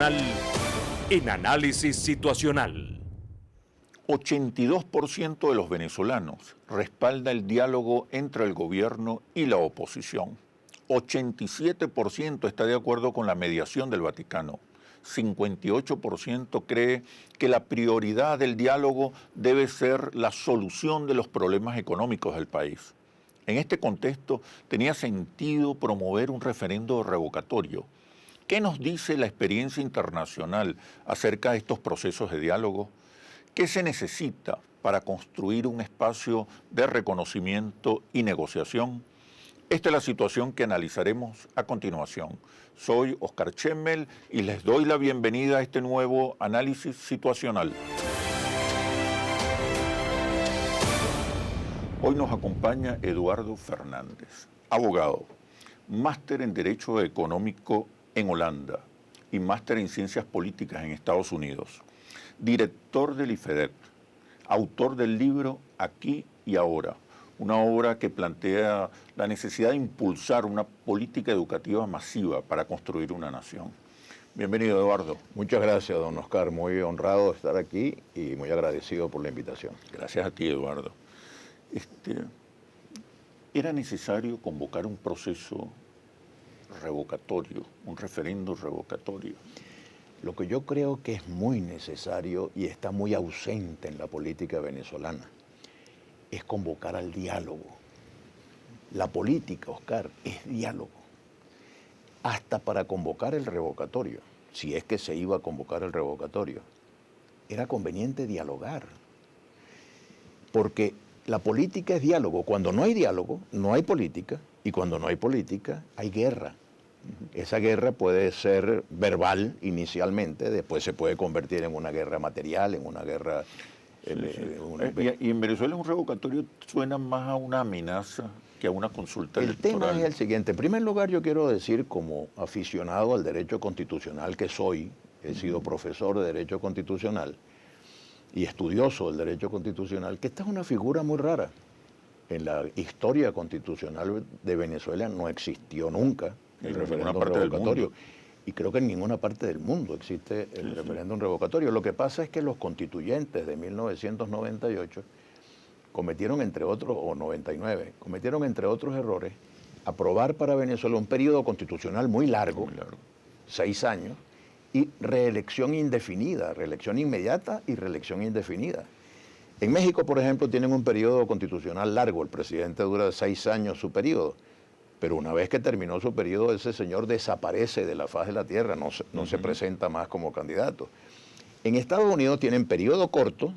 Nacional en Análisis Situacional. 82% de los venezolanos respalda el diálogo entre el gobierno y la oposición. 87% está de acuerdo con la mediación del Vaticano. 58% cree que la prioridad del diálogo debe ser la solución de los problemas económicos del país. En este contexto, tenía sentido promover un referendo revocatorio. ¿Qué nos dice la experiencia internacional acerca de estos procesos de diálogo? ¿Qué se necesita para construir un espacio de reconocimiento y negociación? Esta es la situación que analizaremos a continuación. Soy Oscar Chemmel y les doy la bienvenida a este nuevo análisis situacional. Hoy nos acompaña Eduardo Fernández, abogado, máster en Derecho Económico en Holanda y máster en Ciencias Políticas en Estados Unidos, director del IFEDET, autor del libro Aquí y Ahora, una obra que plantea la necesidad de impulsar una política educativa masiva para construir una nación. Bienvenido, Eduardo. Muchas gracias, don Oscar. Muy honrado de estar aquí y muy agradecido por la invitación. Gracias a ti, Eduardo. Era necesario convocar un proceso revocatorio, un referendo revocatorio. Lo que yo creo que es muy necesario y está muy ausente en la política venezolana es convocar al diálogo. La política, Oscar, es diálogo. Hasta para convocar el revocatorio, si es que se iba a convocar el revocatorio, era conveniente dialogar. Porque la política es diálogo. Cuando no hay diálogo, no hay política. Y cuando no hay política, hay guerra. Esa guerra puede ser verbal inicialmente, después se puede convertir en una guerra material, en una guerra... Y en Venezuela un revocatorio suena más a una amenaza que a una consulta electoral. El tema es el siguiente. En primer lugar, yo quiero decir, como aficionado al derecho constitucional que soy, he sido profesor de derecho constitucional y estudioso del derecho constitucional, que esta es una figura muy rara. En la historia constitucional de Venezuela no existió nunca el referéndum revocatorio. Y creo que en ninguna parte del mundo existe el referéndum revocatorio. Lo que pasa es que los constituyentes de 1998 cometieron entre otros, o 99, cometieron entre otros errores, aprobar para Venezuela un periodo constitucional muy largo, 6 años, y reelección indefinida, reelección inmediata y reelección indefinida. En México, por ejemplo, tienen un periodo constitucional largo, el presidente dura 6 años su periodo, pero una vez que terminó su periodo, ese señor desaparece de la faz de la tierra, no se presenta más como candidato. En Estados Unidos tienen periodo corto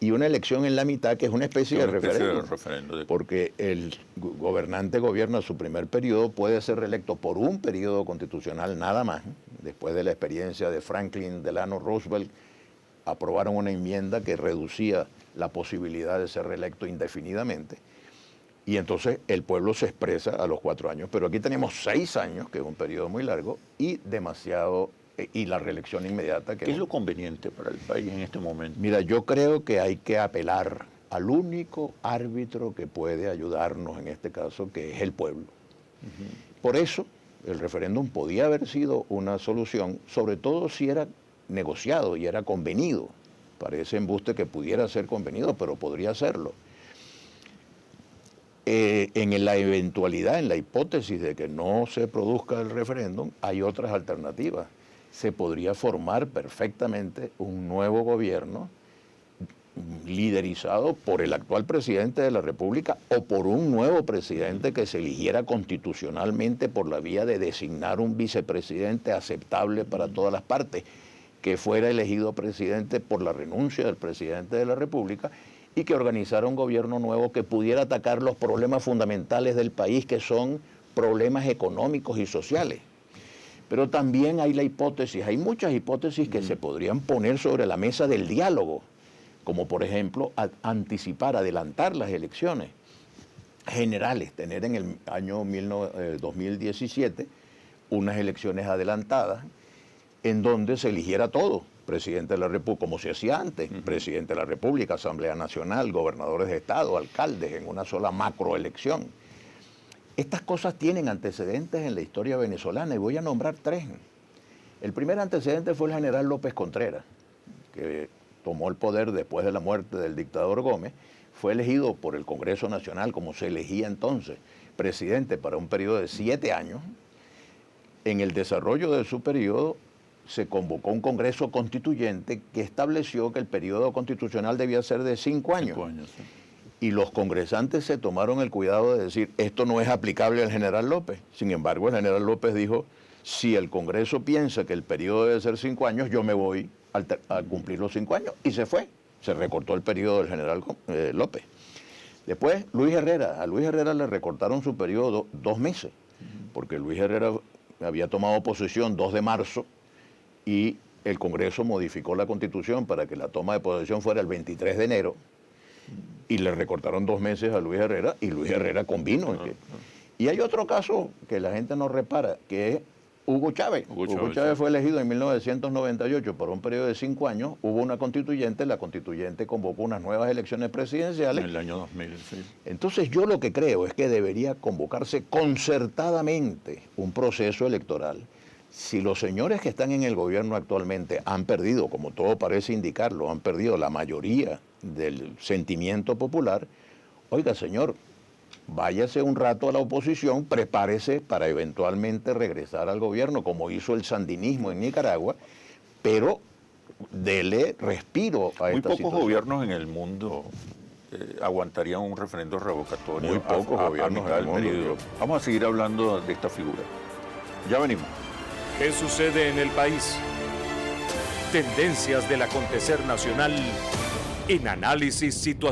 y una elección en la mitad, que es una especie de referéndum, porque el gobernante gobierna su primer periodo, puede ser reelecto por un periodo constitucional nada más. Después de la experiencia de Franklin Delano Roosevelt, aprobaron una enmienda que reducía la posibilidad de ser reelecto indefinidamente. Y entonces el pueblo se expresa a los 4 años. Pero aquí tenemos 6 años, que es un periodo muy largo, y la reelección inmediata. ¿Qué es lo conveniente para el país en este momento? Mira, yo creo que hay que apelar al único árbitro que puede ayudarnos en este caso, que es el pueblo. Por eso, el referéndum podía haber sido una solución, sobre todo si era negociado y era convenido. Parece embuste que pudiera ser convenido, pero podría serlo. En la eventualidad, en la hipótesis de que no se produzca el referéndum, hay otras alternativas. Se podría formar perfectamente un nuevo gobierno liderizado por el actual presidente de la República o por un nuevo presidente que se eligiera constitucionalmente por la vía de designar un vicepresidente aceptable para todas las partes, que fuera elegido presidente por la renuncia del presidente de la República y que organizara un gobierno nuevo que pudiera atacar los problemas fundamentales del país, que son problemas económicos y sociales. Pero también hay hay muchas hipótesis que se podrían poner sobre la mesa del diálogo, como por ejemplo adelantar las elecciones generales, tener en el año 2017 unas elecciones adelantadas en donde se eligiera todo. Presidente de la República, como se hacía antes, presidente de la República, Asamblea Nacional, gobernadores de Estado, alcaldes, en una sola macroelección. Estas cosas tienen antecedentes en la historia venezolana y voy a nombrar 3. El primer antecedente fue el general López Contreras, que tomó el poder después de la muerte del dictador Gómez, fue elegido por el Congreso Nacional, como se elegía entonces, presidente para un periodo de 7 años. En el desarrollo de su periodo se convocó un Congreso Constituyente que estableció que el periodo constitucional debía ser de 5 años. 5 años, sí. Y los congresantes se tomaron el cuidado de decir, esto no es aplicable al general López. Sin embargo, el general López dijo, si el Congreso piensa que el periodo debe ser 5 años, yo me voy a cumplir los 5 años. Y se fue. Se recortó el periodo del general López. Después, a Luis Herrera le recortaron su periodo 2 meses, porque Luis Herrera había tomado posesión 2 de marzo y el Congreso modificó la Constitución para que la toma de posesión fuera el 23 de enero y le recortaron 2 meses a Luis Herrera y Luis Herrera convino. Y hay otro caso que la gente no repara, que es Hugo Chávez. Hugo Chávez fue elegido en 1998 por un periodo de 5 años. Hubo una constituyente, la constituyente convocó unas nuevas elecciones presidenciales. En el año 2000, sí. Entonces yo lo que creo es que debería convocarse concertadamente un proceso electoral. Si los señores que están en el gobierno actualmente han perdido, como todo parece indicarlo, han perdido la mayoría del sentimiento popular, oiga señor, váyase un rato a la oposición, prepárese para eventualmente regresar al gobierno, como hizo el sandinismo en Nicaragua, pero dele respiro a esta situación. Muy pocos gobiernos en el mundo aguantarían un referendo revocatorio. Muy pocos gobiernos en el mundo. Vamos a seguir hablando de esta figura. Ya venimos. ¿Qué sucede en el país? Tendencias del acontecer nacional en Análisis Situacional.